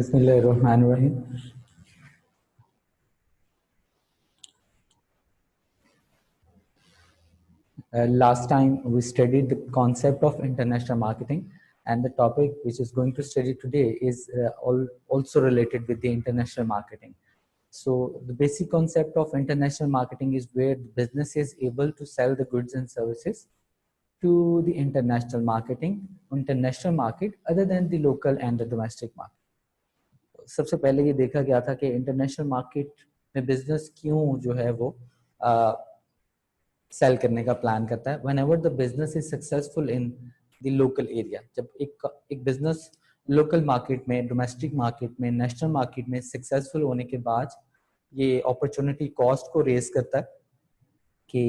बिस्मिल्लाहिर्रहमानिर्रहीम। Last time we studied the concept of international marketing, and the topic which is going to study today is also related with the international marketing. So the basic concept of international marketing is where the business is able to sell the goods and services to the international market other than the local and the domestic market. सबसे पहले ये देखा गया था कि international market में business क्यों जो है वो सेल करने का प्लान करता है। Whenever the business is successful in the local area, जब एक बिजनेस लोकल मार्केट में, डोमेस्टिक मार्केट में, नेशनल मार्केट में सक्सेसफुल होने के बाद ये अपॉर्चुनिटी कॉस्ट को रेज करता है कि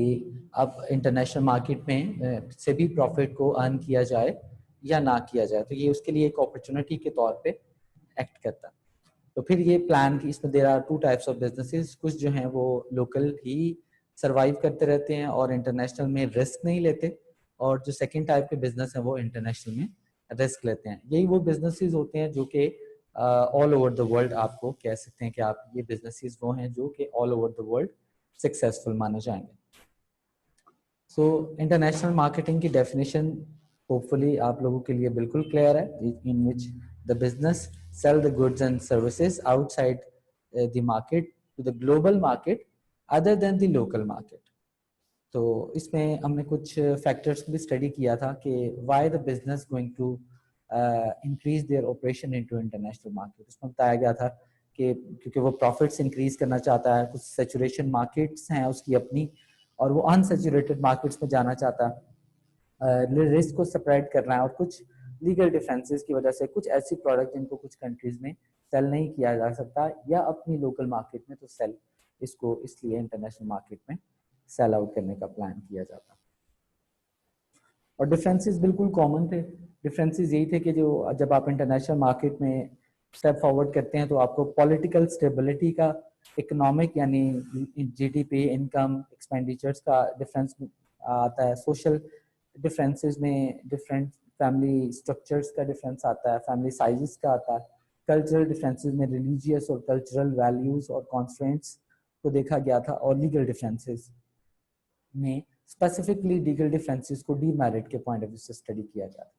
अब इंटरनेशनल मार्केट में से भी प्रॉफिट को अर्न किया जाए या ना किया जाए, तो ये उसके लिए एक अपॉर्चुनिटी के तौर पे एक्ट करता है। तो फिर ये प्लान की इसमें there are two types of businesses, कुछ जो हैं वो लोकल ही सरवाइव करते रहते हैं और इंटरनेशनल में रिस्क नहीं लेते, और जो सेकंड टाइप के बिजनेस हैं वो इंटरनेशनल में रिस्क लेते हैं। यही वो बिजनेसेस होते हैं जो कि ऑल ओवर द वर्ल्ड, आपको कह सकते हैं कि आप ये बिजनेसेस वो हैं जो कि all over the world successful माने जाएंगे। सो इंटरनेशनल मार्केटिंग की डेफिनेशन होपफुली आप लोगों के लिए बिल्कुल क्लियर है, in which the business sell the goods and services outside the market to the global market other than the local market. तो इसमें हमने कुछ फैक्टर्स भी स्टडी किया था कि why the business going to increase their operation into international market। उसमें बताया गया था कि क्योंकि वो प्रॉफिट्स इंक्रीज करना चाहता है, कुछ सैचुरेशन मार्केट्स हैं उसकी अपनी, और वो अनसैचुरेटेड मार्केट्स में जाना चाहता है, रिस्क को सेपरेट करना है, और कुछ लीगल डिफरेंसेस की वजह से कुछ ऐसी प्रोडक्ट जिनको कुछ कंट्रीज में सेल नहीं किया जा सकता या अपनी लोकल मार्केट में, तो सेल इसको इसलिए इंटरनेशनल मार्केट में सेल आउट करने का प्लान किया जाता। और डिफरेंसेस बिल्कुल कॉमन थे। डिफरेंसेस यही थे कि जो जब आप इंटरनेशनल मार्केट में स्टेप फॉरवर्ड करते हैं तो आपको पॉलिटिकल स्टेबिलिटी का, इकोनॉमिक यानी जीडीपी, इनकम, एक्सपेंडिचर्स का डिफरेंस आता है। सोशल डिफरेंसेस में डिफरेंट फैमिली स्ट्रक्चर्स का डिफरेंस आता है, फैमिली साइजेस का आता है। कल्चरल डिफरेंसेस में रिलीजियस और कल्चरल वैल्यूज और कॉन्स्ट्रेंट्स को देखा गया था, और लीगल डिफरेंसेस में स्पेसिफिकली लीगल डिफरेंसेस को डीमेरिट के पॉइंट ऑफ व्यू से स्टडी किया जाता है।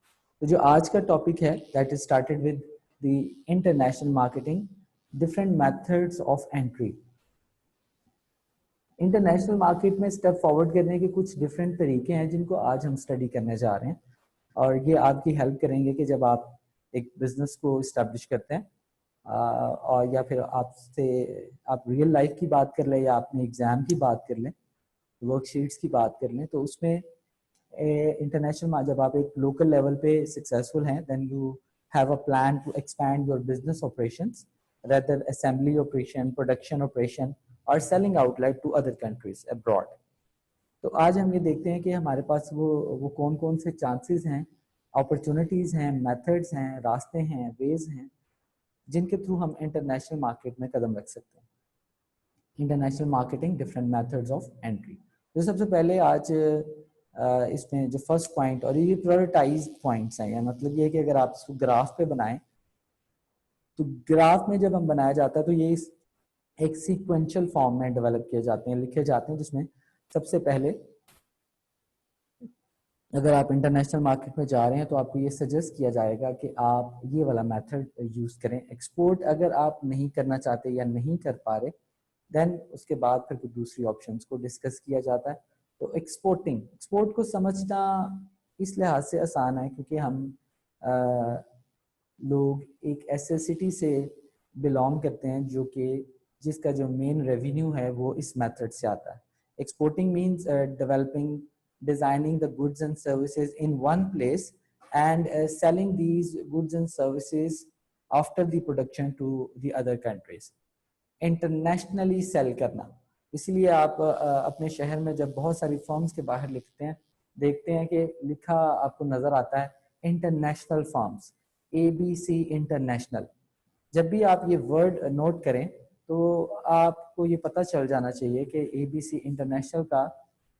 तो जो आज का टॉपिक है that is started with the international marketing, different methods of entry. International market में स्टेप फॉरवर्ड करने के कुछ डिफरेंट तरीके हैं जिनको आज हम स्टडी करने जा रहे हैं, और ये आपकी हेल्प करेंगे कि जब आप एक बिजनेस को इस्टेब्लिश करते हैं और या फिर आप रियल लाइफ की बात कर लें या अपने एग्जाम की बात कर लें, वर्कशीट्स की बात कर लें, तो उसमें इंटरनेशनल जब आप एक लोकल लेवल पे सक्सेसफुल हैं, then you have a plan to expand your business operations rather assembly operation, production operation और selling outlet to other countries abroad। तो आज हम ये देखते हैं कि हमारे पास वो कौन कौन से चांसेस हैं, अपॉर्चुनिटीज़ हैं, मेथड्स हैं, रास्ते हैं, वेज हैं जिनके थ्रू हम इंटरनेशनल मार्केट में कदम रख सकते हैं। International marketing, different methods of entry. तो सबसे पहले आज इसमें जो फर्स्ट पॉइंट, और ये प्रायोरिटाइज पॉइंट्स हैं, मतलब ये कि अगर आप इसको ग्राफ पे बनाएं तो ग्राफ में जब हम बनाया जाता है तो ये एक सीक्वेंशियल फॉर्म में डेवलप किए जाते हैं, लिखे जाते हैं, जिसमें सबसे पहले अगर आप इंटरनेशनल मार्केट में जा रहे हैं तो आपको ये सजेस्ट किया जाएगा कि आप ये वाला मेथड यूज करें। एक्सपोर्ट अगर आप नहीं करना चाहते या नहीं कर पा रहे, देन उसके बाद फिर दूसरी ऑप्शंस को डिस्कस किया जाता है। तो एक्सपोर्ट को समझना इस लिहाज से आसान है क्योंकि हम लोग एक ऐसे सिटी से बिलोंग करते हैं जो कि जिसका जो मेन रेवेन्यू है वो इस मेथड से आता है। Exporting means developing, designing the goods and services in one place and selling these goods and services after the production to the other countries। internationally sell करना, इसलिए आप अपने शहर में जब बहुत सारी फर्म्स के बाहर लिखते हैं, देखते हैं कि लिखा आपको नजर आता है इंटरनेशनल फर्म्स, ABC इंटरनेशनल। जब भी आप ये वर्ड नोट करें तो आपको ये पता चल जाना चाहिए कि ABC इंटरनेशनल का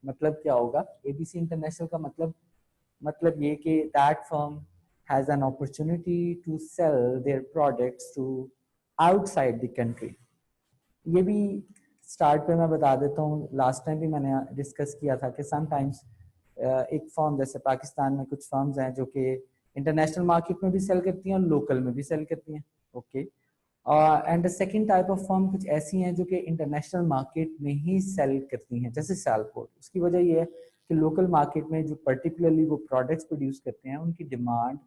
मतलब क्या होगा। ABC इंटरनेशनल का मतलब ये कि that firm has an opportunity to sell their products to outside the country. ये भी स्टार्ट पे मैं बता देता हूँ, लास्ट टाइम भी मैंने डिस्कस किया था कि समटाइम्स एक फर्म जैसे पाकिस्तान में कुछ फर्म्स हैं जो कि इंटरनेशनल मार्केट में भी सेल करती हैं और लोकल में भी सेल करती हैं. Okay. And the second type of firm कुछ ऐसी हैं जो कि इंटरनेशनल मार्केट में ही सेल करती हैं, जैसे सेलपोर्ट. उसकी वजह ये है कि लोकल मार्केट में जो पर्टिकुलरली वो प्रोडक्ट्स प्रोड्यूस करते हैं उनकी डिमांड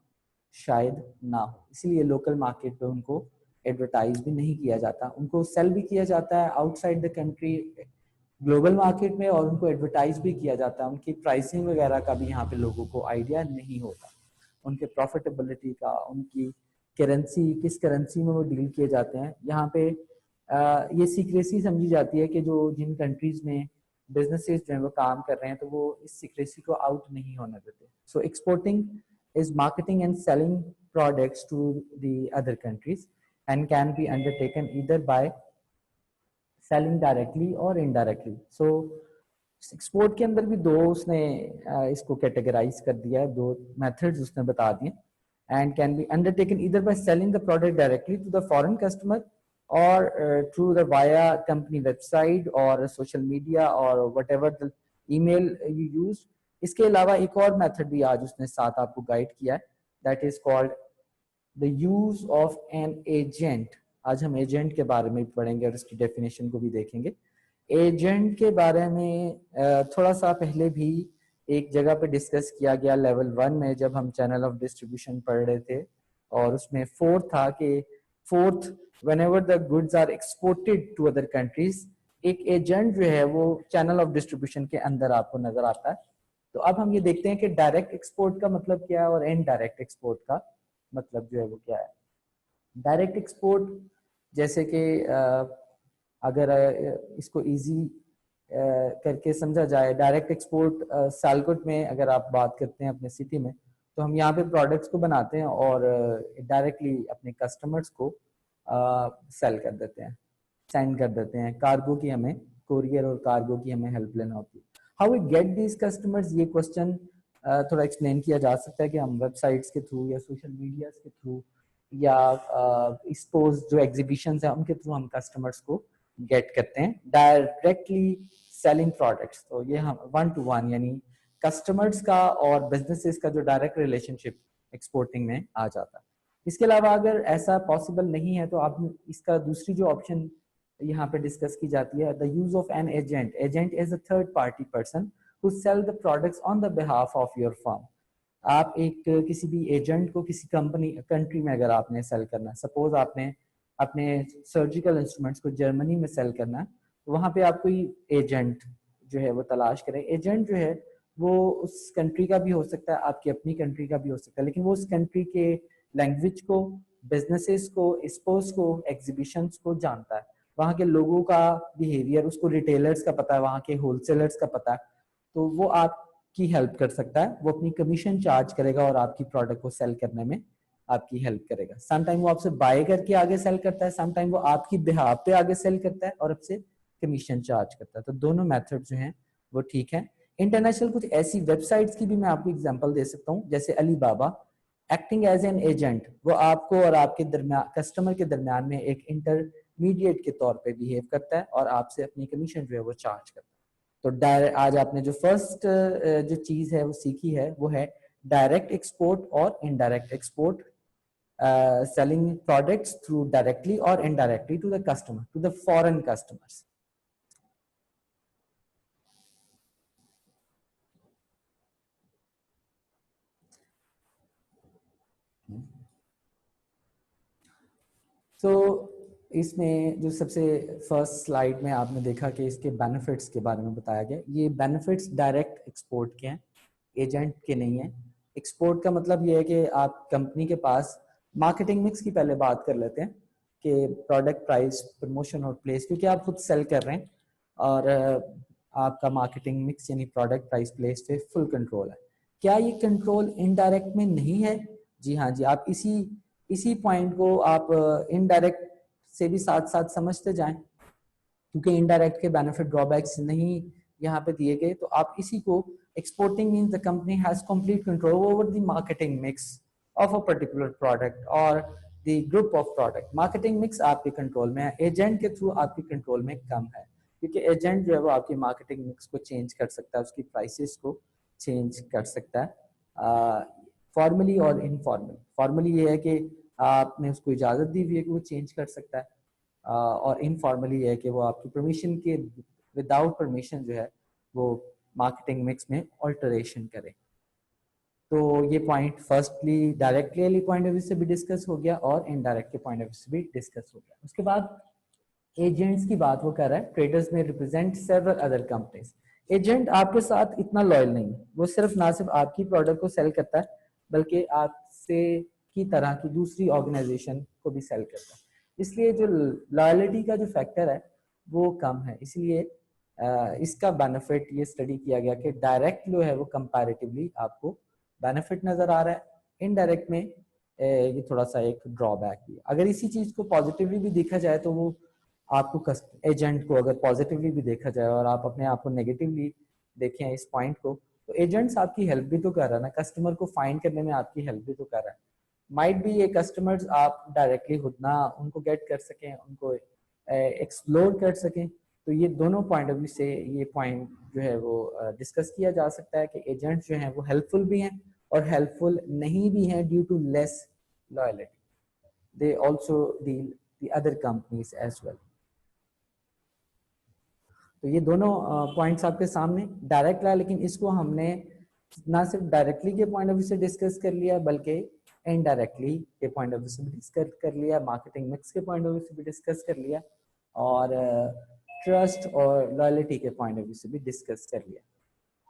शायद ना हो, इसलिए लोकल मार्केट पे उनको एडवर्टाइज भी नहीं किया जाता. उनको सेल भी किया जाता है outside the country global market में, और उनको एडवर्टाइज भी किया जाता है. उनकी प्राइसिंग वगैरह का भी यहाँ पे लोगों को आइडिया नहीं होता, उनके प्रॉफिटेबिलिटी का, उनकी करेंसी, किस करेंसी में वो डील किए जाते हैं. यहाँ पे ये सीक्रेसी समझी जाती है कि जो जिन कंट्रीज में बिजनेसेस जो है वो काम कर रहे हैं तो वो इस सीक्रेसी को आउट नहीं होने देते. So exporting is marketing and selling products to the other countries and can be undertaken either by selling directly or indirectly. So export के अंदर भी दो उसने इसको कैटेगराइज कर दिया है, दो मेथड्स उसने बता दिए. And can be undertaken either by selling the product directly to the foreign customer और through the via company website और सोशल मीडिया और whatever the email you use. इसके अलावा एक और मेथड भी आज उसने साथ आपको गाइड किया है, that is called The use of an agent. आज हम एजेंट के बारे में पढ़ेंगे और इसकी डेफिनेशन को भी देखेंगे. एजेंट के बारे में थोड़ा सा पहले भी एक जगह पे डिस्कस किया गया लेवल 1 में, जब हम चैनल ऑफ डिस्ट्रीब्यूशन पढ़ रहे थे, और उसमें फोर्थ था कि fourth whenever the goods are exported to other countries, एक एजेंट जो है वो चैनल ऑफ डिस्ट्रीब्यूशन के अंदर आपको नजर आता है. तो अब हम ये देखते हैं कि डायरेक्ट एक्सपोर्ट का मतलब क्या है और इनडायरेक्ट एक्सपोर्ट का मतलब जो है वो क्या है. डायरेक्ट एक्सपोर्ट जैसे कि अगर इसको इजी करके समझा जाए, डायरेक्ट एक्सपोर्ट सालकोट में अगर आप बात करते हैं अपने सिटी में, तो हम यहाँ पे प्रोडक्ट्स को बनाते हैं और डायरेक्टली अपने कस्टमर्स को सेल कर देते हैं, सेंड कर देते हैं. कार्गो की हमें, कोरियर और कार्गो की हमें हेल्प लेना होती है. How we get these customers, ये क्वेश्चन थोड़ा एक्सप्लेन किया जा सकता है कि हम वेबसाइट्स के थ्रू या सोशल मीडिया के थ्रू या एक्सपोज जो एग्जीबिशंस हैं उनके थ्रू हम कस्टमर्स को गेट करते हैं. डायरेक्टली सेलिंग प्रोडक्ट्स, तो ये हम 1-to-1 यानी कस्टमर्स का और बिजनेसेस का जो डायरेक्ट रिलेशनशिप एक्सपोर्टिंग में आ जाता है. इसके अलावा अगर ऐसा पॉसिबल नहीं है तो आप इसका दूसरी जो ऑप्शन यहाँ पे डिस्कस की जाती है, the use of an agent. Agent is a third party person who sell the products on the behalf of your firm. आप एक किसी भी एजेंट को किसी कंट्री में अगर आपने सेल करना है, सपोज आपने अपने सर्जिकल इंस्ट्रूमेंट्स को जर्मनी में सेल करना है, तो वहां पे आप कोई एजेंट जो है वो तलाश करें. एजेंट जो है वो उस कंट्री का भी हो सकता है, आपकी अपनी कंट्री का भी हो सकता है, लेकिन वो उस कंट्री के लैंग्वेज को, बिजनेसेस को, एक्सपोज को, एग्जीबिशंस को जानता है. वहाँ के लोगों का बिहेवियर उसको रिटेलर्स का पता है, वहाँ के होलसेलर्स का पता है, तो वो आपकी हेल्प कर सकता है. वो अपनी कमीशन चार्ज करेगा और आपकी प्रोडक्ट को सेल करने में आपकी हेल्प करेगा. समटाइम वो आपसे बाय करके आगे सेल करता है, समटाइम वो आपकी बिहाफ पे आगे सेल करता है और आपसे कमीशन चार्ज करता है. तो दोनों मेथड जो हैं वो ठीक है. इंटरनेशनल कुछ ऐसी वेबसाइट्स की भी मैं आपको एग्जांपल दे सकता हूँ, जैसे Alibaba. Acting as an agent, वो आपको और आपके दरमियान, कस्टमर के दरमियान में एक इंटरमीडिएट के तौर पे बिहेव करता है और आपसे अपनी कमीशन जो है वो चार्ज करता है. तो आज आपने जो फर्स्ट जो चीज है वो सीखी है वो है डायरेक्ट एक्सपोर्ट और indirect export, selling products through directly और indirectly to the customer, to the foreign customers. तो इसमें जो सबसे फर्स्ट स्लाइड में आपने देखा कि इसके बेनिफिट्स के बारे में बताया गया. ये बेनिफिट्स डायरेक्ट एक्सपोर्ट के हैं, एजेंट के नहीं है. एक्सपोर्ट का मतलब ये है कि आप कंपनी के पास मार्केटिंग मिक्स की पहले बात कर लेते हैं कि प्रोडक्ट प्राइस, प्रमोशन और प्लेस, क्योंकि आप खुद सेल कर रहे हैं और आपका मार्केटिंग मिक्स यानी प्रोडक्ट प्राइस प्लेस पे फुल कंट्रोल है. क्या ये कंट्रोल इनडायरेक्ट में नहीं है? जी हाँ जी. आप इसी पॉइंट को आप इनडायरेक्ट से भी साथ साथ समझते जाएं, क्योंकि इनडायरेक्ट के बेनिफिट ड्रॉबैक्स नहीं यहाँ पे दिए गए. तो आप इसी को, exporting means the company has complete control over the marketing mix of a particular product और the group of product. Marketing mix आपके कंट्रोल में है, एजेंट के थ्रू आपके कंट्रोल में कम है, क्योंकि एजेंट जो है वो आपकी मार्केटिंग मिक्स को चेंज कर सकता है, उसकी प्राइसेस को चेंज कर सकता है फॉर्मली और इनफॉर्मली। फॉर्मली ये है कि आपने उसको इजाज़त दी हुई है कि वो चेंज कर सकता है, और इनफॉर्मली ये है कि वो आपकी परमिशन के विदाउट परमिशन जो है वो मार्केटिंग मिक्स में ऑल्टरेशन करे। तो ये पॉइंट फर्स्टली डायरेक्टली वाली पॉइंट ऑफ व्यू से भी डिस्कस हो गया और इनडायरेक्ट के पॉइंट ऑफ व्यू से भी डिस्कस हो गया। उसके बाद एजेंट्स की बात वो कर रहा है, ट्रेडर्स में represent several other companies. Agent आपके साथ इतना लॉयल नहीं है, वो सिर्फ ना सिर्फ आपकी प्रोडक्ट को सेल करता है बल्कि आपसे की तरह की दूसरी ऑर्गेनाइजेशन को भी सेल करता है, इसलिए जो लॉयलिटी का जो फैक्टर है वो कम है। इसलिए इसका बेनिफिट ये स्टडी किया गया कि डायरेक्ट जो है वो कंपैरेटिवली आपको बेनिफिट नजर आ रहा है, इनडायरेक्ट में ये थोड़ा सा एक ड्रॉबैक भी है। अगर इसी चीज को पॉजिटिवली भी देखा जाए तो वो आपको एजेंट को अगर पॉजिटिवली भी देखा जाए और आप अपने आप को नेगेटिवली देखें इस पॉइंट को, तो एजेंट्स आपकी हेल्प भी तो कर रहा है ना, कस्टमर को फाइंड करने में आपकी हेल्प भी तो कर रहा है। माइट भी ये कस्टमर्स आप डायरेक्टली खुद ना उनको गेट कर सकें, उनको एक्सप्लोर कर सकें, तो ये दोनों पॉइंट ऑफ व्यू से ये पॉइंट जो है वो डिस्कस किया जा सकता है कि एजेंट्स जो हैं वो हेल्पफुल भी हैं और हेल्पफुल नहीं भी हैं due to less loyalty, they also deal the other companies as well. तो ये दोनों पॉइंट्स आपके सामने डायरेक्ट रहा, लेकिन इसको हमने ना सिर्फ डायरेक्टली के पॉइंट ऑफ व्यू से डिस्कस कर लिया बल्कि इनडायरेक्टली के पॉइंट ऑफ व्यू से भी डिस्कस कर लिया, मार्केटिंग मिक्स के पॉइंट ऑफ व्यू से भी डिस्कस कर लिया और ट्रस्ट और लॉयलिटी के पॉइंट ऑफ व्यू से भी डिस्कस कर लिया।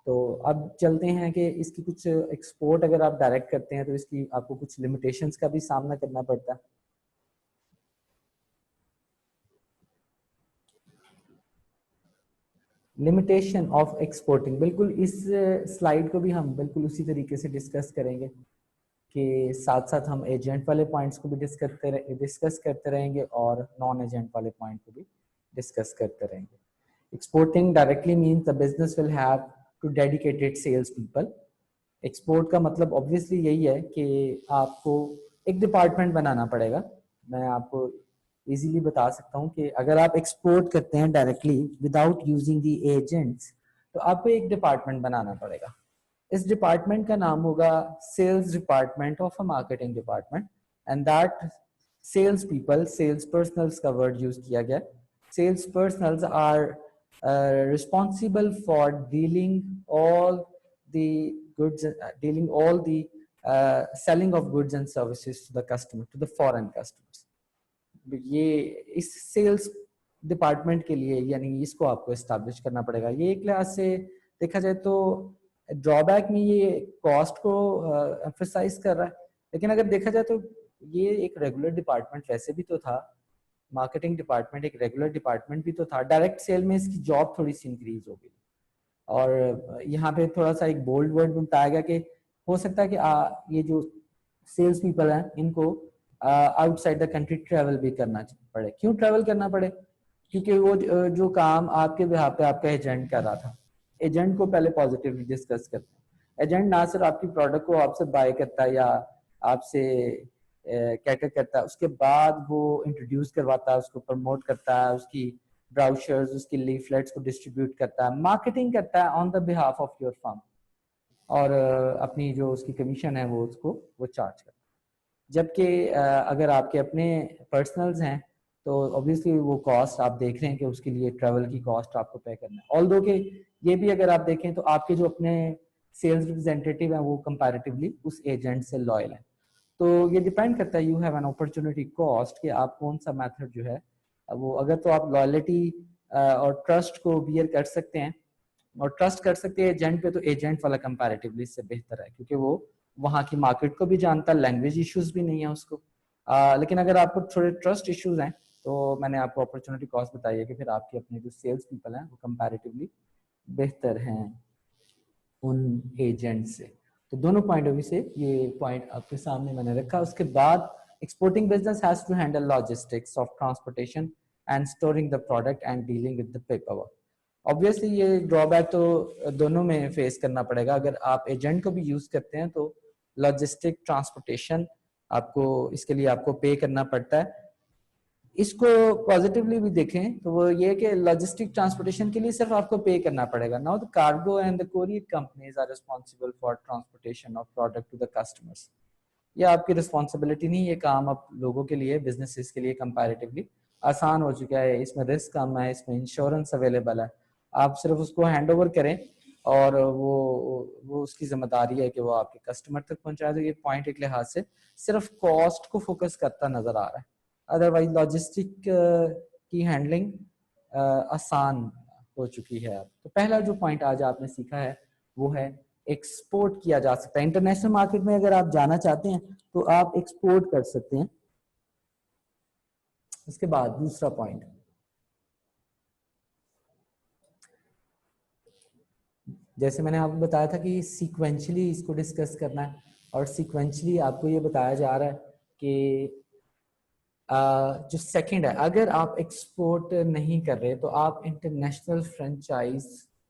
तो अब चलते हैं कि इसकी कुछ एक्सपोर्ट अगर आप डायरेक्ट करते हैं तो इसकी आपको कुछ लिमिटेशंस का भी सामना करना पड़ता है। लिमिटेशन ऑफ एक्सपोर्टिंग, बिल्कुल इस स्लाइड को भी हम बिल्कुल उसी तरीके से डिस्कस करेंगे कि साथ साथ हम एजेंट वाले पॉइंट्स को भी डिस्कस करते रहेंगे और नॉन एजेंट वाले पॉइंट को भी डिस्कस करते रहेंगे। Exporting directly means the business will have to dedicated sales people. Export का मतलब ऑब्वियसली यही है कि आपको एक डिपार्टमेंट बनाना पड़ेगा। मैं आपको इजीली बता सकता हूँ कि अगर आप एक्सपोर्ट करते हैं directly without using the agents, तो आपको एक डिपार्टमेंट बनाना पड़ेगा। इस डिपार्टमेंट का नाम होगा sales department of a marketing department, and that sales people, sales personals का वर्ड यूज किया गया। Sales personals are responsible for dealing all the goods, dealing all the selling of goods and services to the customer, to the foreign customers। ये इस sales department के लिए यानी इसको आपको एस्टैब्लिश करना पड़ेगा। ये एक लिहाज से देखा जाए तो ड्रॉबैक में ये कॉस्ट को एम्फसाइज कर रहा है, लेकिन अगर देखा जाए तो ये एक रेगुलर डिपार्टमेंट वैसे भी तो था। मार्केटिंग डिपार्टमेंट एक रेगुलर डिपार्टमेंट भी तो था। डायरेक्ट सेल में इसकी जॉब थोड़ी सी इंक्रीज हो गई, और यहाँ पे थोड़ा सा एक बोल्ड वर्ड में बताया गया कि हो सकता है कि ये जो सेल्स पीपल हैं इनको आउटसाइड द कंट्री ट्रेवल भी करना पड़े। क्यों ट्रेवल करना पड़े? क्योंकि वो जो काम आपके बिहाफ पे आपका एजेंट कर रहा था, एजेंट को पहले पॉजिटिवली डिस्कस करते हैं। एजेंट ना सिर्फ आपकी प्रोडक्ट को आपसे बाय करता है या आपसे कैटर करता है, उसके बाद वो इंट्रोड्यूस करवाता है, उसको प्रमोट करता है, उसकी ब्राउचर्स, उसकी लीफलेट्स को डिस्ट्रीब्यूट करता है, मार्केटिंग करता है on the behalf of your firm, और अपनी जो उसकी कमीशन है वो उसको वो चार्ज करता है। जबकि अगर आपके अपने पर्सनल्स हैं तो ऑब्वियसली वो कॉस्ट आप देख रहे हैं कि उसके लिए ट्रैवल की कॉस्ट आपको पे करना है। ऑल्दो के ये भी अगर आप देखें तो आपके जो अपने सेल्स रिप्रेजेंटेटिव हैं वो कंपैरेटिवली उस एजेंट से लॉयल हैं। तो ये डिपेंड करता है, you have an opportunity cost, कि आप कौन सा मेथड जो है वो, अगर तो आप लॉयलिटी और ट्रस्ट को बियर कर सकते हैं और ट्रस्ट कर सकते हैं एजेंट पे, तो एजेंट वाला कंपैरेटिवली इससे बेहतर है, क्योंकि वो वहाँ की मार्केट को भी जानता है, लैंग्वेज इश्यूज भी नहीं है उसको। लेकिन अगर आपको थोड़े ट्रस्ट इश्यूज हैं तो मैंने आपको अपॉर्चुनिटी कॉस्ट बताई है कि फिर आपके अपने जो सेल्स पीपल हैं वो कंपैरेटिवली बेहतर हैं उन एजेंट से। तो दोनों पॉइंट ऑफ व्यू से ये पॉइंट आपके सामने मैंने रखा। उसके बाद exporting business has to handle logistics of transportation and storing the product and dealing with the paperwork. Obviously ये ड्रॉबैक तो दोनों में फेस करना पड़ेगा। अगर आप एजेंट को भी यूज करते हैं तो लॉजिस्टिक, ट्रांसपोर्टेशन, आपको इसके लिए आपको पे करना पड़ता है। इसको पॉजिटिवली भी देखें तो वो ये कि लॉजिस्टिक ट्रांसपोर्टेशन के लिए सिर्फ आपको पे करना पड़ेगा। Now the cargo and the courier companies are responsible for transportation of product to the customers. ये आपकी रिस्पांसिबिलिटी नहीं, ये काम अब लोगों के लिए, बिजनेसेस के लिए कंपैरेटिवली आसान हो चुका है। इसमें रिस्क कम है, इसमें इंश्योरेंस अवेलेबल है, आप सिर्फ उसको हैंड ओवर करें और वो उसकी जिम्मेदारी है कि वो आपके कस्टमर तक पहुंचाए। तो ये पॉइंट एक लिहाज से सिर्फ कॉस्ट को फोकस करता नजर आ रहा है, अदरवाइज लॉजिस्टिक की हैंडलिंग आसान हो चुकी है अब। तो पहला जो पॉइंट आज आपने सीखा है वो है एक्सपोर्ट किया जा सकता है। इंटरनेशनल मार्केट में अगर आप जाना चाहते हैं तो आप एक्सपोर्ट कर सकते हैं। इसके बाद दूसरा पॉइंट, जैसे मैंने आपको बताया था कि सीक्वेंशली इसको डिस्कस करना है, और सीक्वेंशली आपको ये बताया जा रहा है कि जो सेकंड है, अगर आप एक्सपोर्ट नहीं कर रहे तो आप इंटरनेशनल फ्रेंचाइज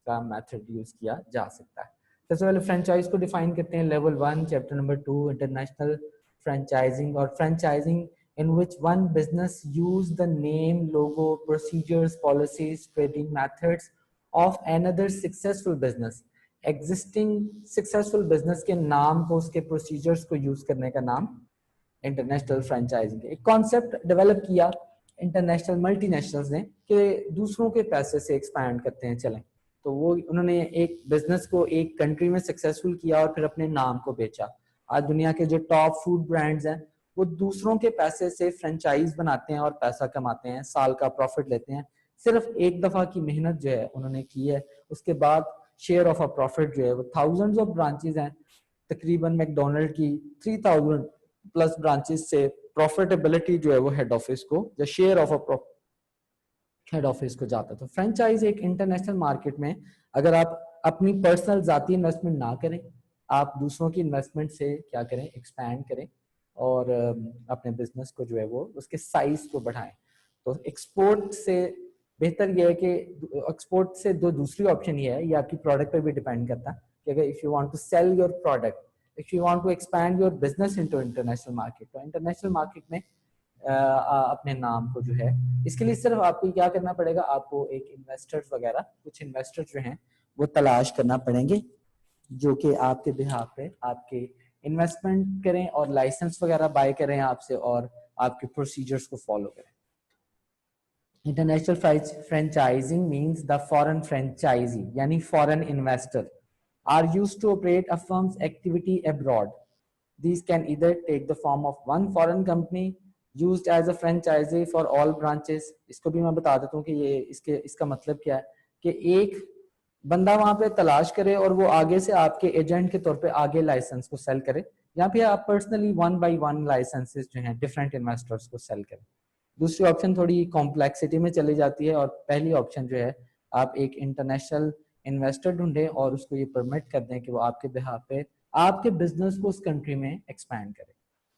का मेथड यूज किया जा सकता है। सबसे पहले फ्रेंचाइज को डिफाइन करते हैं, level 1 chapter number 2 international franchising. और franchising in which one business use the name, logo, procedures, policies, trading methods of another successful business। existing successful business के नाम को, उसके procedures को यूज करने का नाम इंटरनेशनल फ्रेंचाइजिंग। एक कॉन्सेप्ट डेवलप किया इंटरनेशनल मल्टीनेशनल्स ने कि दूसरों के पैसे से एक्सपैंड करते हैं चलें, तो वो उन्होंने एक बिजनेस को एक कंट्री में सक्सेसफुल किया और फिर अपने नाम को बेचा। आज दुनिया के जो टॉप फूड ब्रांड्स हैं वो दूसरों के पैसे से फ्रेंचाइज बनाते हैं और पैसा कमाते हैं, साल का प्रॉफिट लेते हैं। सिर्फ एक दफा की मेहनत जो है उन्होंने की है, उसके बाद शेयर ऑफ अ प्रॉफिट जो है वो थाउजेंड्स ऑफ ब्रांचेस हैं। तकरीबन मैकडोनल्ड की 3000 प्लस ब्रांचेस से प्रॉफिटेबिलिटी जो है वो हेड ऑफिस को या share of a head office को जाता है। तो फ्रेंचाइज एक इंटरनेशनल मार्केट में, अगर आप अपनी पर्सनल जाती इन्वेस्टमेंट ना करें, आप दूसरों की इन्वेस्टमेंट से क्या करें, एक्सपैंड करें और अपने बिजनेस को जो है वो उसके साइज को बढ़ाएं। तो एक्सपोर्ट से बेहतर यह है कि एक्सपोर्ट से दो दूसरी ऑप्शन ये है, ये आपकी प्रोडक्ट पर भी डिपेंड करता है कि अगर if you want to sell your product, if you want to expand your business into international market, तो इंटरनेशनल मार्केट में अपने नाम को जो है, इसके लिए सिर्फ आपको क्या करना पड़ेगा, आपको एक इन्वेस्टर्स वगैरह, कुछ इन्वेस्टर्स जो हैं वो तलाश करना पड़ेंगे जो कि आपके बिहाफ पे आपके इन्वेस्टमेंट करें और लाइसेंस वगैरह बाय करें आपसे और आपके प्रोसीजर्स को फॉलो करें। International franchising means the foreign franchisee यानी foreign investor are used to operate a firm's activity abroad. These can either take the form of one foreign company used as a franchisee for all branches। इसको भी मैं बता देता हूँ कि ये इसका मतलब क्या है कि एक बंदा वहां पे तलाश करे और वो आगे से आपके एजेंट के तौर पे आगे लाइसेंस को सेल करे, या फिर आप पर्सनली 1 by 1 लाइसेंसेस जो हैं डिफरेंट इन्वेस्टर्स को सेल करें। दूसरी ऑप्शन थोड़ी कॉम्प्लेक्सिटी में चली जाती है, और पहली ऑप्शन जो है आप एक इंटरनेशनल इन्वेस्टर ढूंढें और उसको ये परमिट कर दें कि वो आपके बिहाफ पे आपके बिजनेस को उस कंट्री में एक्सपैंड करे।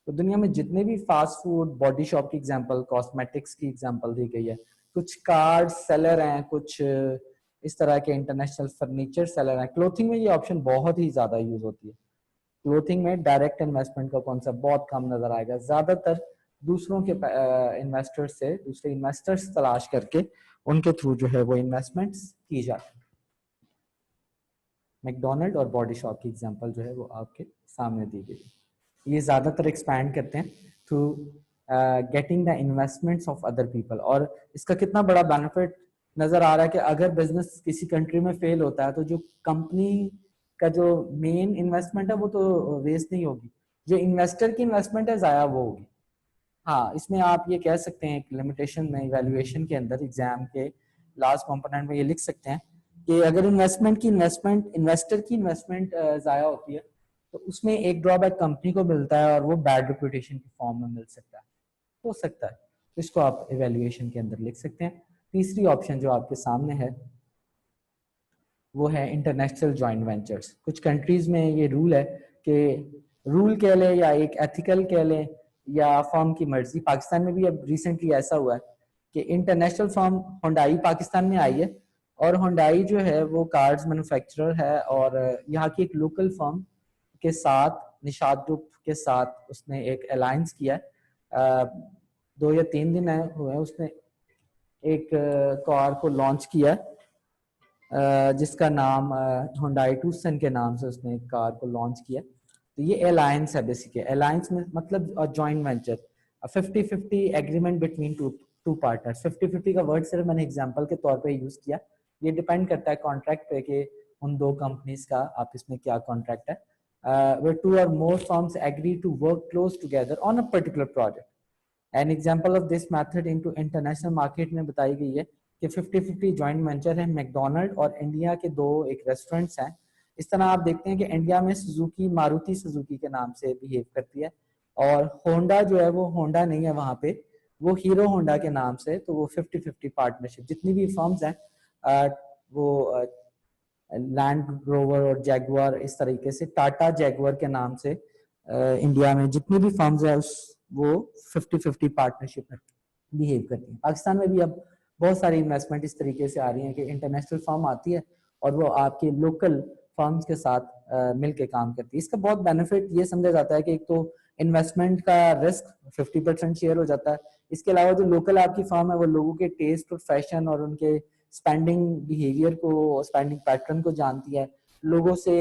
तो दुनिया में जितने भी फास्ट फूड, बॉडी शॉप की एग्जांपल, कॉस्मेटिक्स की एग्जांपल दी गई है, कुछ कार्ड सेलर हैं, कुछ इस तरह के इंटरनेशनल फर्नीचर सेलर हैं। क्लोथिंग में ये ऑप्शन बहुत ही ज्यादा यूज होती है। क्लोथिंग में डायरेक्ट इन्वेस्टमेंट का कॉन्सेप्ट बहुत कम नजर आएगा, ज्यादातर दूसरों के इन्वेस्टर्स से, दूसरे इन्वेस्टर्स तलाश करके उनके थ्रू जो है वो इन्वेस्टमेंट्स की जाती है। मैकडोनल्ड और बॉडी शॉप की एग्जांपल जो है वो आपके सामने दी गई। ये ज्यादातर एक्सपैंड करते हैं through getting the investments of other people. और इसका कितना बड़ा बेनिफिट नजर आ रहा है कि अगर बिजनेस किसी कंट्री में फेल होता है तो जो कंपनी का जो मेन इन्वेस्टमेंट है वो तो वेस्ट नहीं होगी, जो इन्वेस्टर की इन्वेस्टमेंट है जाया वो होगी। हाँ, इसमें आप ये कह सकते हैं एक लिमिटेशन में, इवैल्यूएशन के अंदर एग्जाम के लास्ट कंपोनेंट में ये लिख सकते हैं कि अगर इन्वेस्टर की इन्वेस्टमेंट जाया होती है तो उसमें एक ड्रॉबैक कंपनी को मिलता है और वो बैड रेपुटेशन की फॉर्म में मिल सकता है, हो सकता है। तो इसको आप इवैल्यूएशन के अंदर लिख सकते हैं। तीसरी ऑप्शन जो आपके सामने है वो है इंटरनेशनल जॉइंट वेंचर्स। कुछ कंट्रीज में ये रूल है कि रूल कह लें या एक एथिकल कह लें या फर्म की मर्जी, पाकिस्तान में भी अब रिसेंटली ऐसा हुआ है कि इंटरनेशनल फर्म हुंडई पाकिस्तान में आई है, और हुंडई जो है वो कार्स मैन्युफैक्चरर है और यहाँ की एक लोकल फर्म के साथ निशात ग्रुप के साथ उसने एक अलायंस किया है। 2 या 3 दिन हुए उसने एक कार को लॉन्च किया, जिसका नाम हुंडई टूसन के नाम से उसने एक कार को लॉन्च किया। तो ये अलायंस है बेसिकली। अलायंस में मतलब joint venture, 50-50 agreement between two partners. 50-50 का वर्ड सिर्फ मैंने एग्जांपल के तौर पे यूज किया, ये डिपेंड करता है कॉन्ट्रैक्ट पे कि उन दो कंपनीज का आपस में क्या कॉन्ट्रैक्ट है। where 2 or more firms agree to work close together on a particular project. An example of this method into international market में बताई गई है कि 50-50 जॉइंट वेंचर है मैकडोनल्ड और इंडिया के दो एक रेस्टोरेंट्स हैं। इस तरह आप देखते हैं कि इंडिया में सुजुकी मारुति सुजुकी के नाम से बिहेव करती है, और होंडा जो है वो होंडा नहीं है वहाँ पे, वो हीरो होंडा के नाम से। तो वो 50-50 पार्टनरशिप, जितनी भी फर्म्स हैं वो लैंड रोवर और जैगुआर, इस तरीके से टाटा जैगुआर के नाम से इंडिया में जितनी भी फर्म्स है उस वो 50-50 पार्टनरशिप में बिहेव करती हैं। पाकिस्तान में भी अब बहुत सारी इन्वेस्टमेंट इस तरीके से आ रही है कि इंटरनेशनल फर्म आती है और वो आपके लोकल फर्म्स के साथ मिलके काम करती है। इसका बहुत बेनिफिट ये समझा जाता है कि एक तो इन्वेस्टमेंट का रिस्क 50% शेयर हो जाता है। इसके अलावा जो लोकल आपकी फर्म है वो लोगों के टेस्ट और फैशन और उनके स्पेंडिंग बिहेवियर को, स्पेंडिंग पैटर्न को जानती है, लोगों से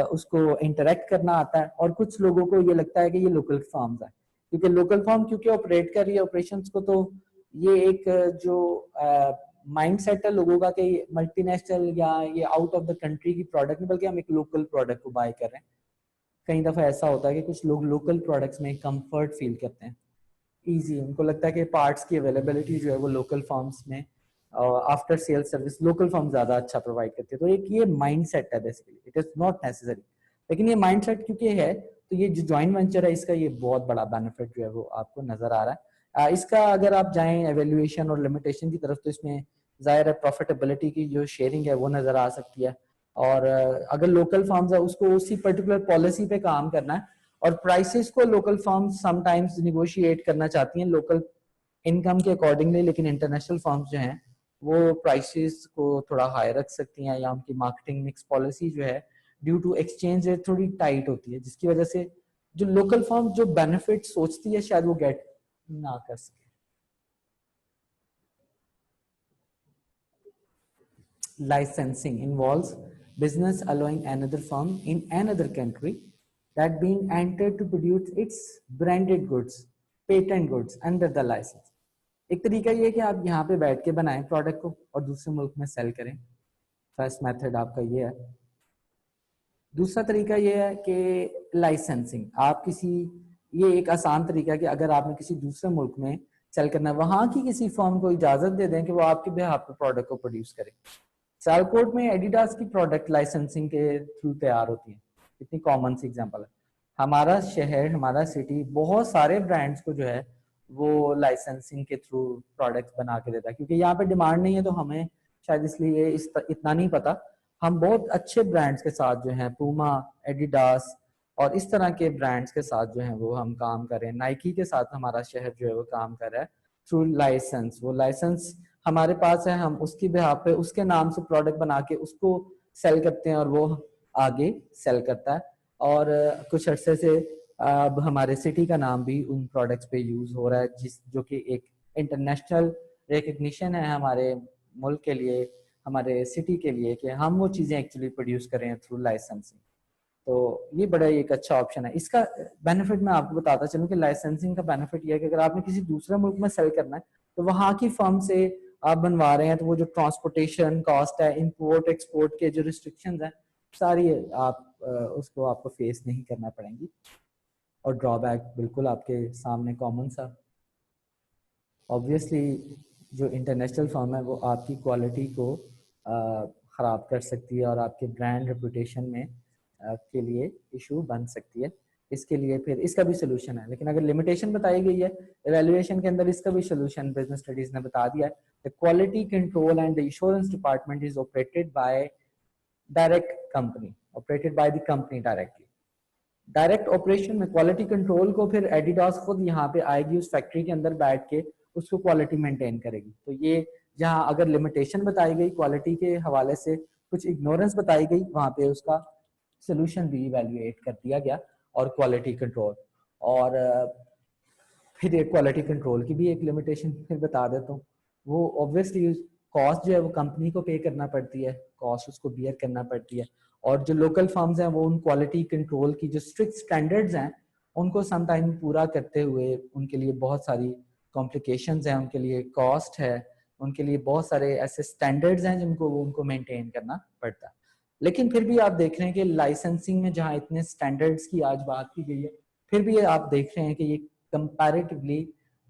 उसको इंटरेक्ट करना आता है। और कुछ लोगों को ये लगता है कि ये लोकल फर्म्स है, क्योंकि लोकल फर्म क्योंकि ऑपरेट कर रही है ऑपरेशंस को, तो ये एक जो माइंडसेट है लोगों का कि मल्टीनेशनल या ये आउट ऑफ द कंट्री की प्रोडक्ट नहीं बल्कि हम एक लोकल प्रोडक्ट को बाय कर रहे हैं। कई दफा ऐसा होता है कि कुछ लोग लोकल प्रोडक्ट्स में कंफर्ट फील करते हैं, इजी, उनको लगता है कि पार्ट्स की अवेलेबिलिटी जो है वो लोकल फर्म्स में after sale service local firm ज्यादा अच्छा प्रोवाइड करती है। तो एक ये माइंडसेट है basically, it is not necessary, लेकिन ये माइंडसेट क्योंकि है तो ये जो जॉइंट वेंचर है इसका ये बहुत बड़ा बेनिफिट जो है वो आपको नजर आ रहा है। इसका अगर आप जाएं एवेल्युएशन और लिमिटेशन की तरफ तो इसमें जाहिर है प्रॉफिटेबिलिटी की जो शेयरिंग है वो नजर आ सकती है। और अगर लोकल फर्म्स है उसको उसी पर्टिकुलर पॉलिसी पे काम करना है, और प्राइसेस को लोकल फर्म्स समटाइम्स निगोशिएट करना चाहती हैं लोकल इनकम के अकॉर्डिंगली, लेकिन इंटरनेशनल फर्म्स जो हैं वो प्राइसेस को थोड़ा हाई रख सकती हैं, या उनकी मार्केटिंग मिक्स पॉलिसी जो है ड्यू टू एक्सचेंज रेट थोड़ी टाइट होती है, जिसकी वजह से जो लोकल फर्म जो बेनिफिट सोचती है शायद वो गेट ना कर सके। Licensing involves business allowing another firm in another country that being entered to produce its branded goods, patent goods under the license. एक तरीका ये है कि आप यहाँ पे बैठ के बनाएं प्रोडक्ट को और दूसरे मुल्क में सेल करें। फर्स्ट मेथड आपका ये है। दूसरा तरीका ये है कि लाइसेंसिंग, आप किसी, ये एक आसान तरीका है कि अगर आपने किसी दूसरे मुल्क में सेल करना है वहां की किसी फर्म को इजाजत दे दें कि वो आपके बिहाफ पे प्रोडक्ट को प्रोड्यूस करे। सेलकोड में एडिडास की प्रोडक्ट लाइसेंसिंग के थ्रू तैयार होती है, इतनी कॉमन सी एग्जांपल है। हमारा शहर, हमारा सिटी बहुत सारे ब्रांड्स को जो है वो लाइसेंसिंग के थ्रू प्रोडक्ट्स बना के देता है, क्योंकि यहाँ पे डिमांड नहीं है तो हमें शायद इसलिए इतना नहीं पता। हम बहुत अच्छे ब्रांड्स के साथ जो है पूमा, एडिडास और इस तरह के ब्रांड्स के साथ जो है वो हम काम कर रहे हैं। नाइकी के साथ हमारा शहर जो है वो काम कर रहा है थ्रू लाइसेंस। वो लाइसेंस हमारे पास है, हम उसकी बिहाफ पे उसके नाम से प्रोडक्ट बना के उसको सेल करते हैं और वो आगे सेल करता है। और कुछ अर्से से अब हमारे सिटी का नाम भी उन प्रोडक्ट्स पे यूज हो रहा है, जो कि एक इंटरनेशनल रिकग्निशन है हमारे मुल्क के लिए, हमारे सिटी के लिए, कि हम वो चीजें एक्चुअली प्रोड्यूस कर रहे हैं थ्रू लाइसेंसिंग। तो ये बड़ा एक अच्छा ऑप्शन है। इसका बेनिफिट मैं आपको बताता चलूं कि लाइसेंसिंग का बेनिफिट ये है कि अगर आपने किसी दूसरे मुल्क में सेल करना है तो वहां की फर्म से आप बनवा रहे हैं, तो वो जो ट्रांसपोर्टेशन कॉस्ट है, इंपोर्ट एक्सपोर्ट के जो रिस्ट्रिक्शंस हैं, सारी आप उसको आपको फेस नहीं करना पड़ेंगी। और ड्रॉबैक बिल्कुल आपके सामने कॉमन सा, ऑब्वियसली जो इंटरनेशनल फर्म है वो आपकी क्वालिटी को ख़राब कर सकती है और आपके ब्रांड रेपुटेशन में के लिए इशू बन सकती है। इसके लिए फिर इसका भी सोल्यूशन है, लेकिन अगर लिमिटेशन बताई गई है एवेल्युएशन के अंदर, इसका भी सोल्यूशन बिजनेस स्टडीज ने बता दिया है। The quality control and the insurance department is operated by direct company, operated by the company directly. Direct operation में क्वालिटी कंट्रोल को फिर एडिडास खुद यहाँ पे आएगी उस फैक्ट्री के अंदर बैठ के उसको क्वालिटी मेंटेन करेगी। तो ये जहाँ अगर लिमिटेशन बताई गई क्वालिटी के हवाले से, कुछ इग्नोरेंस बताई गई, वहां पे उसका सोल्यूशन भी इवेल्युएट कर दिया गया। और क्वालिटी कंट्रोल। और फिर एक क्वालिटी कंट्रोल की भी एक लिमिटेशन फिर बता देता हूँ। वो ऑब्वियसली कॉस्ट जो है वो कंपनी को पे करना पड़ती है, कॉस्ट उसको बियर करना पड़ती है। और जो लोकल फर्म्स हैं वो उन क्वालिटी कंट्रोल की जो स्ट्रिक्ट स्टैंडर्ड्स हैं उनको समटाइम पूरा करते हुए उनके लिए बहुत सारी कॉम्प्लिकेशंस हैं, उनके लिए कॉस्ट है, उनके लिए बहुत सारे ऐसे स्टैंडर्ड्स हैं जिनको वो उनको मेंटेन करना पड़ता है। लेकिन फिर भी आप देख रहे हैं कि लाइसेंसिंग में जहाँ इतने स्टैंडर्ड्स की आज बात की गई है, फिर भी आप देख रहे हैं कि ये कंपैरेटिवली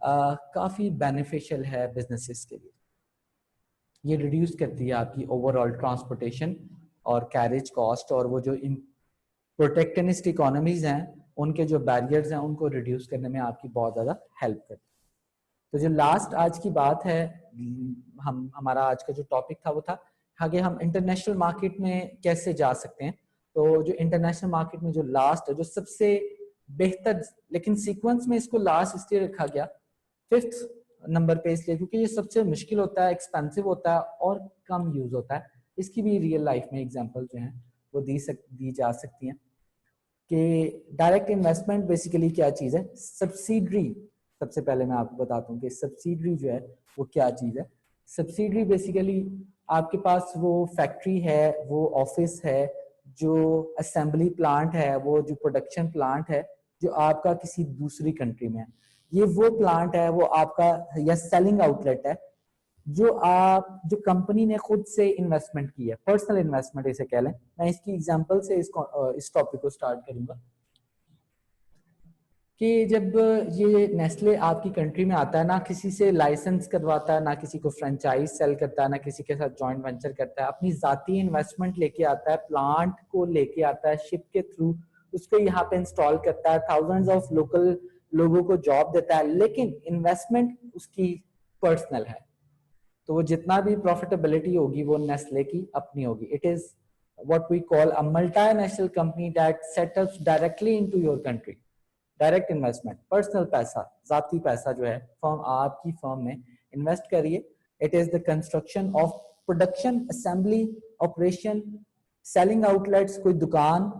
काफ़ी बेनिफिशियल है बिजनेसेस के लिए। ये रिड्यूस करती है आपकी ओवरऑल ट्रांसपोर्टेशन और कैरेज कॉस्ट, और वो जो प्रोटेक्शनिस्ट इकोनॉमीज हैं उनके जो बैरियर्स हैं उनको रिड्यूस करने में आपकी बहुत ज़्यादा हेल्प करती है। तो जो लास्ट आज की बात है, हमारा आज का जो टॉपिक था वो था आगे हम इंटरनेशनल मार्केट में कैसे जा सकते हैं। तो जो इंटरनेशनल मार्केट में जो लास्ट है, जो सबसे बेहतर, लेकिन सीक्वेंस में इसको लास्ट इसलिए रखा गया 5th नंबर पे इसलिए क्योंकि ये सबसे मुश्किल होता है, एक्सपेंसिव होता है और कम यूज होता है। इसकी भी रियल लाइफ में एग्जांपल जो है वो दी जा सकती हैं कि डायरेक्ट इन्वेस्टमेंट बेसिकली क्या चीज़ है। सब्सिडरी, सबसे पहले मैं आपको बताता हूँ कि सब्सिडरी जो है वो क्या चीज़ है। सब्सिडरी बेसिकली आपके पास वो फैक्ट्री है, वो ऑफिस है, जो असेंबली प्लांट है, वो जो प्रोडक्शन प्लांट है जो आपका किसी दूसरी कंट्री में है। ये वो प्लांट है, वो आपका या सेलिंग आउटलेट है जो कंपनी ने खुद से इन्वेस्टमेंट की है, पर्सनल इन्वेस्टमेंट इसे कह लें। मैं इसकी एग्जांपल से इस टॉपिक को स्टार्ट करूंगा कि जब ये नेस्ले आपकी कंट्री में आता है, ना किसी से लाइसेंस करवाता है, ना किसी को फ्रेंचाइज सेल करता है, ना किसी के साथ जॉइंट वेंचर करता है, अपनी जाती इन्वेस्टमेंट लेके आता है, प्लांट को लेके आता है शिप के थ्रू, उसको यहाँ पे इंस्टॉल करता है, थाउजेंड्स ऑफ लोकल लोगों को जॉब देता है, लेकिन इन्वेस्टमेंट उसकी पर्सनल है। तो वो जितना भी प्रॉफिटेबिलिटी होगी वो नेस्ले की अपनी होगी। It is what we call a multinational company that setups directly into your country. Direct investment, personal पैसा, जाती पैसा जो है फर्म आपकी फर्म में इन्वेस्ट करिए। It is the construction of production, assembly, operation, selling outlets, कोई दुकान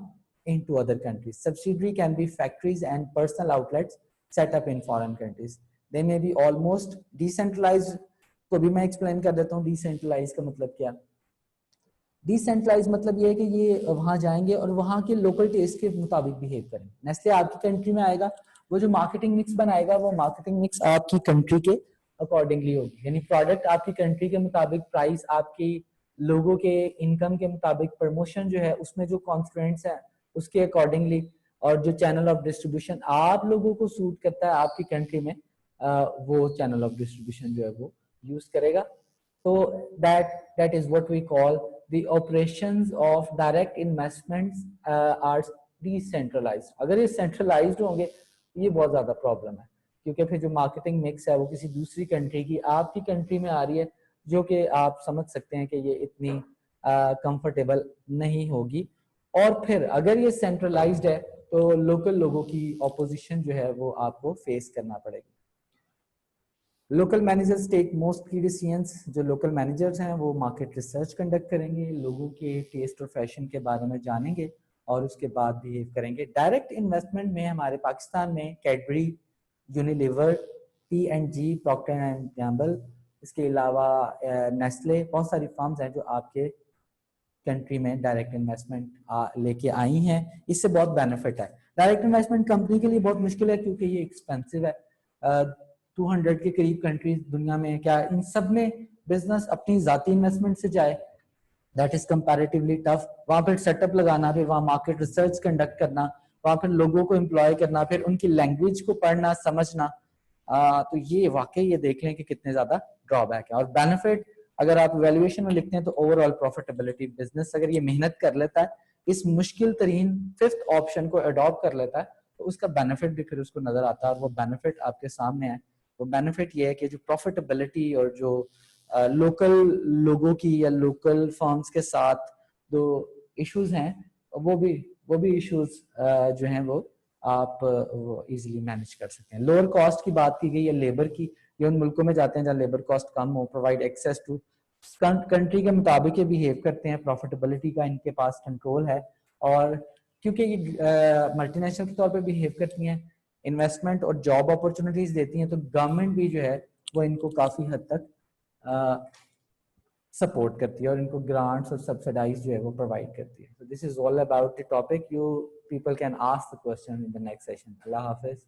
into other countries. Subsidiary can be factories and personal outlets set up in foreign countries. They may be almost decentralized. तो भी मैं explain कर देता हूँ decentralise का मतलब क्या। डिसेंट्रलाइज मतलब ये है कि ये वहां जाएंगे और वहां के लोकल टेस्ट के मुताबिक बिहेव करेंगे। नेस्ले आपकी कंट्री में आएगा, वो जो मार्केटिंग मिक्स बनाएगा वो मार्केटिंग मिक्स आपकी कंट्री के अकॉर्डिंगली होगी, यानी प्रोडक्ट आपकी कंट्री के मुताबिक, प्राइस आपकी लोगों के इनकम के मुताबिक, प्रमोशन जो है उसमें जो कॉन्स्टेंट्स है उसके अकॉर्डिंगली, और जो चैनल ऑफ डिस्ट्रीब्यूशन आप लोगों को सूट करता है आपकी कंट्री में, वो चैनल ऑफ डिस्ट्रीब्यूशन जो है वो यूज करेगा। तो that is what we call the operations of direct investments are decentralized. अगर ये centralized होंगे ये बहुत ज्यादा प्रॉब्लम है, क्योंकि फिर जो मार्केटिंग मिक्स है वो किसी दूसरी कंट्री की आपकी कंट्री में आ रही है, जो कि आप समझ सकते हैं कि ये इतनी कंफर्टेबल नहीं होगी। और फिर अगर ये सेंट्रलाइज्ड है तो लोकल लोगों की ऑपोजिशन जो है वो आपको फेस करना पड़ेगी। Local managers take mostly decisions. जो लोकल मैनेजर्स हैं वो मार्केट रिसर्च कंडक्ट करेंगे, लोगों के टेस्ट और फैशन के बारे में जानेंगे और उसके बाद बिहेव करेंगे। डायरेक्ट इन्वेस्टमेंट में हमारे पाकिस्तान में Cadbury, Unilever, P&G, Procter and Gamble, इसके अलावा नेस्ले, बहुत सारी फर्म्स हैं जो आपके कंट्री में डायरेक्ट इन्वेस्टमेंट लेके आई हैं। इससे बहुत बेनिफिट है। डायरेक्ट इन्वेस्टमेंट कंपनी के लिए बहुत मुश्किल है क्योंकि ये एक्सपेंसिव है। 200 के करीब कंट्रीज दुनिया में, क्या इन सब में बिजनेस अपनी जाती इन्वेस्टमेंट से जाए, दैट इज कंपैरेटिवली टफ। वहां पर सेटअप लगाना, फिर वहां मार्केट रिसर्च कंडक्ट करना, वहां पर लोगों को एम्प्लॉय करना, फिर उनकी लैंग्वेज को पढ़ना समझना, तो ये वाकई ये देख लें कि कितने ज्यादा ड्रॉबैक है। और बेनिफिट अगर आप वैल्यूएशन में लिखते हैं तो ओवरऑल प्रॉफिटेबिलिटी, बिजनेस अगर ये मेहनत कर लेता है, इस मुश्किल तरीन 5th ऑप्शन को अडॉप्ट कर लेता है, तो उसका बेनिफिट भी फिर उसको नजर आता है और वो बेनिफिट आपके सामने है। वो बेनिफिट ये है कि जो प्रॉफिटेबिलिटी और जो लोकल लोगों की या लोकल फर्म्स के साथ जो इश्यूज हैं वो भी इश्यूज जो हैं वो आप वो इजीली मैनेज कर सकते हैं। लोअर कॉस्ट की बात की गई है लेबर की, ये उन मुल्कों में जाते हैं जहाँ लेबर कॉस्ट कम हो, प्रोवाइड एक्सेस टू, कंट्री के मुताबिक ये बिहेव करते हैं, प्रॉफिटेबिलिटी का इनके पास कंट्रोल है, और क्योंकि ये मल्टीनेशनल के तौर पे बिहेव करती हैं, इन्वेस्टमेंट और जॉब अपॉर्चुनिटीज देती हैं, तो गवर्नमेंट भी जो है वो इनको काफ़ी हद तक सपोर्ट करती है और इनको ग्रांट्स और सब्सिडाइज जो है वो प्रोवाइड करती है. So this is all about the topic. You people can ask the question in the next session. Allah Hafiz.